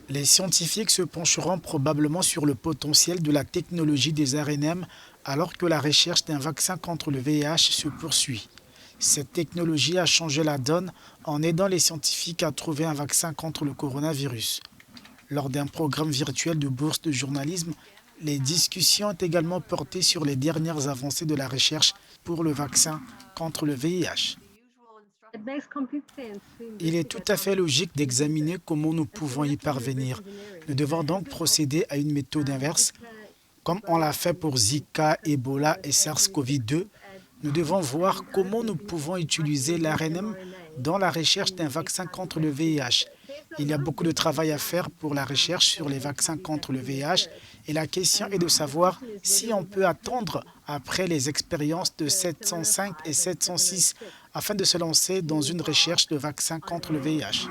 Les scientifiques se pencheront probablement sur le potentiel de la technologie des ARNM alors que la recherche d'un vaccin contre le VIH se poursuit. Cette technologie a changé la donne en aidant les scientifiques à trouver un vaccin contre le coronavirus. Lors d'un programme virtuel de bourse de journalisme, les discussions ont également porté sur les dernières avancées de la recherche pour le vaccin contre le VIH. Il est tout à fait logique d'examiner comment nous pouvons y parvenir. Nous devons donc procéder à une méthode inverse, comme on l'a fait pour Zika, Ebola et SARS-CoV-2. Nous devons voir comment nous pouvons utiliser l'ARNM dans la recherche d'un vaccin contre le VIH. Il y a beaucoup de travail à faire pour la recherche sur les vaccins contre le VIH et la question est de savoir si on peut attendre après les expériences de 705 et 706 afin de se lancer dans une recherche de vaccin contre le VIH.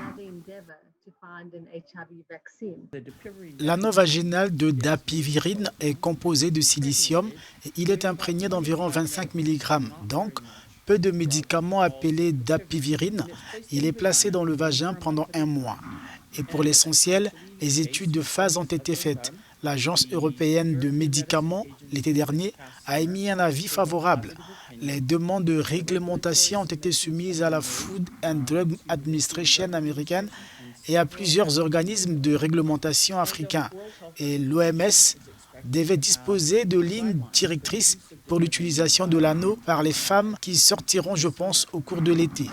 L'anneau vaginal de dapivirine est composé de silicium et il est imprégné d'environ 25 mg. Donc, peu de médicaments appelés dapivirine. Il est placé dans le vagin pendant 1 mois. Et pour l'essentiel, les études de phase ont été faites. L'Agence européenne de médicaments, l'été dernier, a émis un avis favorable. Les demandes de réglementation ont été soumises à la Food and Drug Administration américaine et à plusieurs organismes de réglementation africains. Et l'OMS devait disposer de lignes directrices pour l'utilisation de l'anneau par les femmes qui sortiront, je pense, au cours de l'été.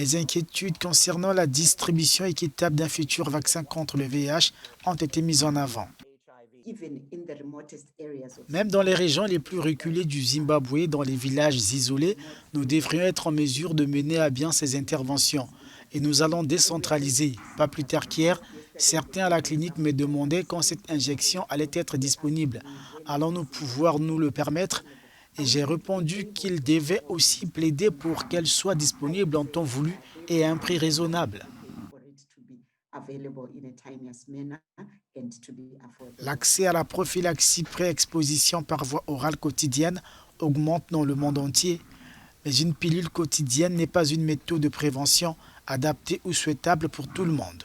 Les inquiétudes concernant la distribution équitable d'un futur vaccin contre le VIH ont été mises en avant. Même dans les régions les plus reculées du Zimbabwe, dans les villages isolés, nous devrions être en mesure de mener à bien ces interventions. Et nous allons décentraliser. Pas plus tard qu'hier, certains à la clinique me demandaient quand cette injection allait être disponible. Allons-nous pouvoir nous le permettre? Et j'ai répondu qu'ils devaient aussi plaider pour qu'elle soit disponible en temps voulu et à un prix raisonnable. L'accès à la prophylaxie pré-exposition par voie orale quotidienne augmente dans le monde entier, mais une pilule quotidienne n'est pas une méthode de prévention adaptée ou souhaitable pour tout le monde.